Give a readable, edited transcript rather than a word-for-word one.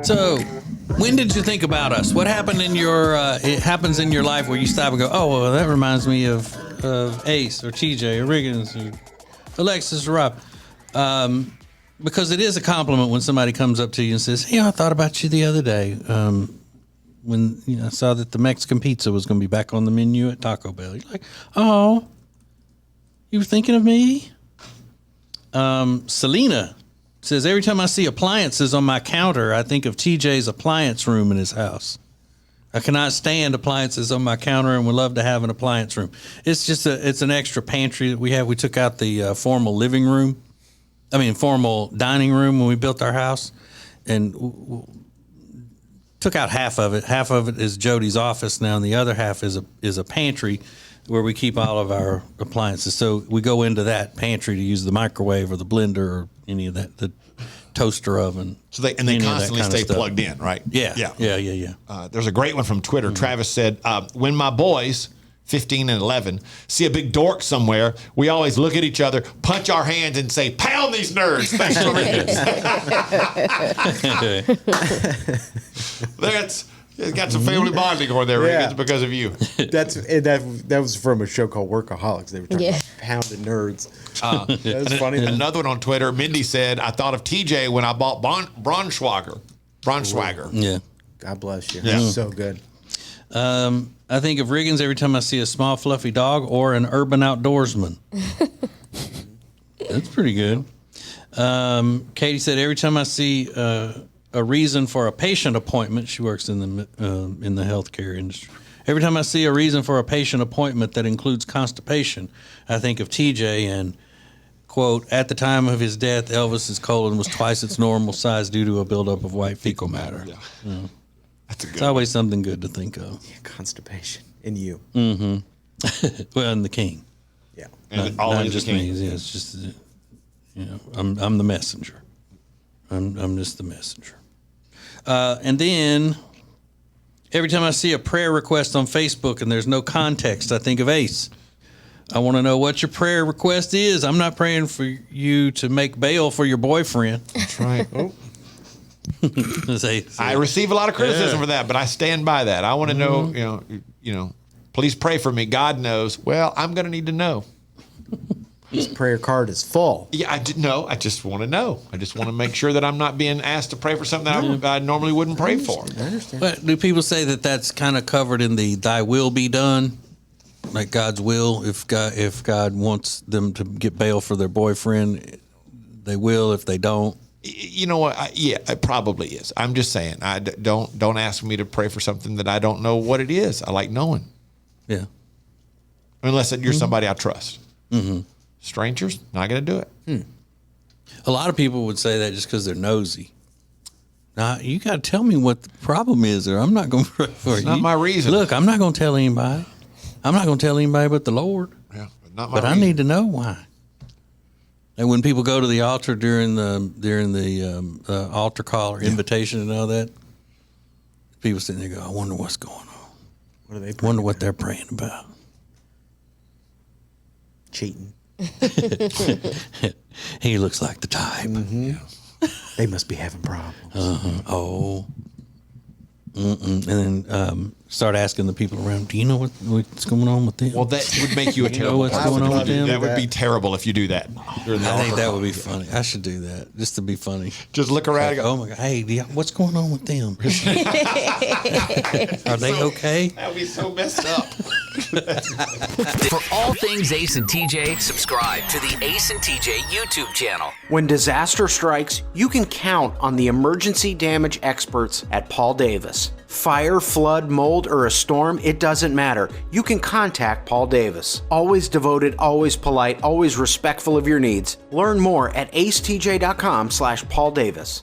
So, when did you think about us? What happened in your? It happens in your life where you stop and go, "Oh, well, that reminds me of Ace or TJ or Riggins or Alexis or Rob." Because it is a compliment when somebody comes up to you and says, "Hey, I thought about you the other day when I saw that the Mexican pizza was going to be back on the menu at Taco Bell." You're like, "Oh, you were thinking of me?" Selena says, every time I see appliances on my counter, I think of TJ's appliance room in his house. I cannot stand appliances on my counter and would love to have an appliance room. It's just it's an extra pantry that we have. We took out the formal dining room when we built our house and took out half of it. Half of it is Jody's office now, and the other half is a pantry where we keep all of our appliances. So we go into that pantry to use the microwave or the blender or any of that, the toaster oven. So they constantly stay plugged in, right? Yeah. There's a great one from Twitter. Travis said, when my boys, 15 and 11, see a big dork somewhere, we always look at each other, punch our hands, and say, "Pound these nerds!" Thanks for That's it's got some family bonding on there, Rick. It's because of you. That was from a show called Workaholics. They were talking about pounding nerds. That's funny. Another one on Twitter, Mindy said, "I thought of TJ when I bought Braunschweiger." Yeah. God bless you. Yeah. So good. I think of Riggins every time I see a small fluffy dog or an urban outdoorsman. That's pretty good. Katie said every time I see a reason for a patient appointment, she works in the healthcare industry. Every time I see a reason for a patient appointment that includes constipation, I think of TJ and, quote, "At the time of his death, Elvis's colon was twice its normal size due to a buildup of white fecal matter." Yeah. That's a good It's always something good to think of. Yeah, constipation in you. Mm-hmm. Well, and the king. Yeah. And not just me. Yeah, it's just, I'm the messenger. I'm just the messenger. And then every time I see a prayer request on Facebook and there's no context, I think of Ace. I want to know what your prayer request is. I'm not praying for you to make bail for your boyfriend. That's right. Say, I receive a lot of criticism for that, but I stand by that. I want to know, please pray for me. God knows. Well, I'm going to need to know. This prayer card is full. Yeah, I just want to know. I just want to make sure that I'm not being asked to pray for something that I normally wouldn't pray for. I understand. But do people say that that's kind of covered in the "Thy will be done"? Like God's will, if God wants them to get bail for their boyfriend, they will. If they don't, you know what? It probably is. I'm just saying. Don't ask me to pray for something that I don't know what it is. I like knowing. Yeah. Unless you're somebody I trust. Mm-hmm. Strangers, not going to do it. A lot of people would say that just because they're nosy. Now, you got to tell me what the problem is, or I'm not going to pray for you. It's not my reason. Look, I'm not going to tell anybody. I'm not going to tell anybody but the Lord. Yeah, not my But reason. I need to know why. And when people go to the altar during the altar call or invitation and all that, people sitting there go, "I wonder what's going on. What are they? Wonder what they're praying about." Cheating. He looks like the type. Mm-hmm. They must be having problems. Oh. And then start asking the people around, "Do you know what's going on with them?" Well, that would make you a You know terrible what's person. going on with them? That would be terrible if you do that. I think that would be funny. I should do that just to be funny. Just look around and go, "Oh my God, hey, what's going on with them? Are they okay?" that would be so messed up. For all things Ace and TJ, subscribe to the Ace and TJ YouTube channel. When disaster strikes, you can count on the emergency damage experts at Paul Davis. Fire, flood, mold, or a storm, it doesn't matter. You can contact Paul Davis. Always devoted, always polite, always respectful of your needs. Learn more at acetj.com/Paul Davis.